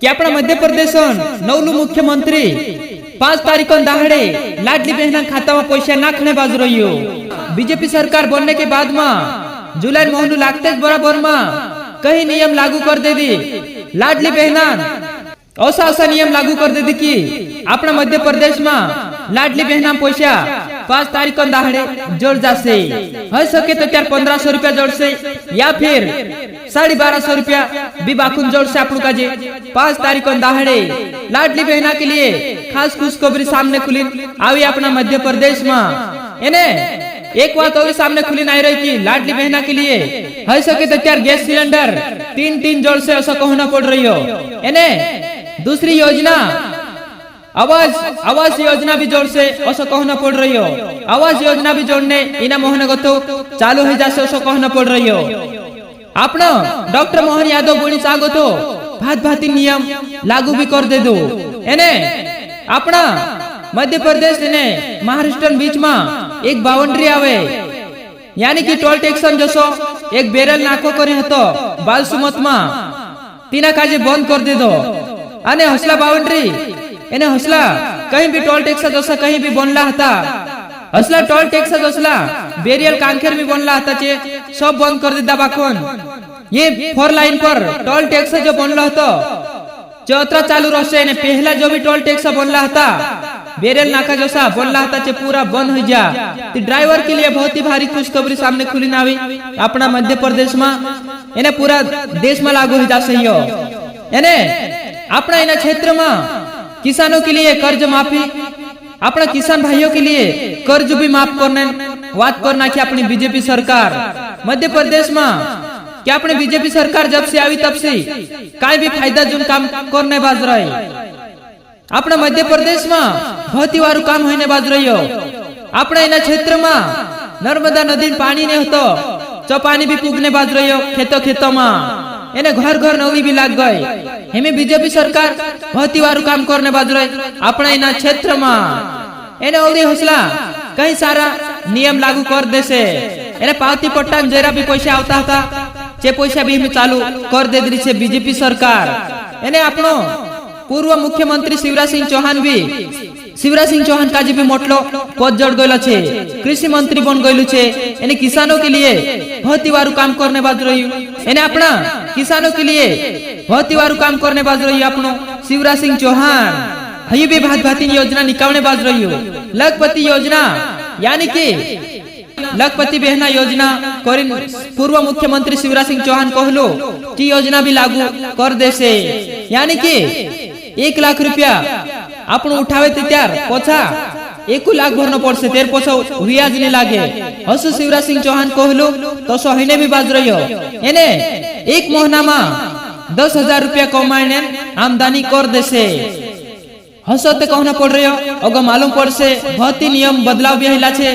कि अपना मध्य प्रदेश नवलू मुख्यमंत्री 5 तारीख दाहड़े लाडली बहना खाता में पैसा नाखने बाजू रही हो। बीजेपी सरकार बनने के बाद में जुलाई महीनू लागते बराबर में कई नियम लागू कर दे दी। लाडली बहना ऐसा नियम लागू कर दे दी कि अपना मध्य प्रदेश में लाडली बहना पैसा 5 तारीख दाहड़े जोड़ जासे हो सके तो 1500 रुपया जोड़ से या फिर 1250 रुपया भी बाखुन जोड़ से आपको काजे 5 तारीख दाहड़े लाडली बहना के लिए खास खुशखबरी सामने खुली आई अपना मध्य प्रदेश में। इन्हें एक बात और सामने खुली नहीं रही कि लाडली बहना के लिए हो सके तो गैस सिलेंडर 3 जोड़ से ऐसा कहना पड़ रही हो। इन्हें दूसरी योजना आवास योजना भी जोड़ से ऐसा कहना पड़ रही हो। आवास योजना भी जोड़ने इना मोहन गतो चालू हो जासे ऐसा कहना पड़ रही हो। अपना डॉक्टर मोहन यादव बोली चाहो तो भात नियम लागू भी कर दे दो। इन्हें अपना मध्य प्रदेश ने महाराष्ट्र बीच में एक बाउंड्री आवे यानी कि टोल टैक्सन जसो एक बेरल नाको करे हतो बालसुमत में तीना काजे बंद कर दे दो। अने हसला बाउंड्री एने हसला कहीं भी टोल टैक्स जसा कहीं भी बनला हता हसला टोल टैक्स जसला बेरियल कांखेर भी बनला हता चे सब बंद कर देदा बाखोन। ये 4 लाइन पर टोल टैक्स जो बनला हतो चौथा चालू रहसे ने पहला जो भी टोल टैक्स बनला हता बेरियल नाका जसा बनला हता चे पूरा बंद हो जा। तो ड्राइवर के लिए बहुत ही भारी खुशखबरी सामने खुली ना आवी अपना मध्य प्रदेश में एने पूरा देश में लागू हो जा सही हो। एने अपना इन क्षेत्र में किसानों के लिए कर्ज माफी अपना किसान भाइयों के लिए कर्ज भी माफ करने बात करना कि अपनी बीजेपी सरकार मध्य प्रदेश में क्या अपनी बीजेपी सरकार जब से आई तब से काई भी फायदा जुन काम करने बाज रही अपना मध्य प्रदेश में बहुत ही वारू काम होने बाज रही हो। अपना इन क्षेत्र में नर्मदा नदी पानी नहीं होतो जो पानी भी पुगने बाज रही हो खेतों में एने घर नली भी लाग गए। हमें बीजेपी सरकार बहुत ही वारू काम करने बाजू रहे अपना इन क्षेत्र में एने और हौसला कई सारा नियम लागू कर दे से एने पावती पट्टा जरा भी पैसा आता था चे पैसा भी हमें चालू कर दे दी से बीजेपी सरकार। एने अपनो पूर्व मुख्यमंत्री शिवराज सिंह चौहान काजी भी मोटलो पद जोड़ गयलो छे कृषि मंत्री बन गयलु छे। एने किसानों के लिए बहुत ही वारू काम करने बाजू रही एने अपना किसानों के लिए बहुत ही वारू काम करने बाजू रही अपनो शिवराज सिंह चौहान हई भी भात योजना निकालने बाज रही हो। लखपति योजना यानी कि लखपति बहना योजना पूर्व मुख्यमंत्री शिवराज सिंह चौहान कहलो कि योजना भी लागू कर दे से यानी कि 1 लाख रुपया आपण उठावे त्यार पोछा 1 लाख भरना पड़से तेर पोछा व्याज नहीं लागे हसु शिवराज सिंह चौहान कहलो तो सहीने भी बाज रही हो। एने एक महीना में 10,000 रुपया कमाने आमदनी कर दे से हसते कहना पड़ रही हो। अगर मालूम पड़ से बहुत ही नियम बदलाव भी हिला छे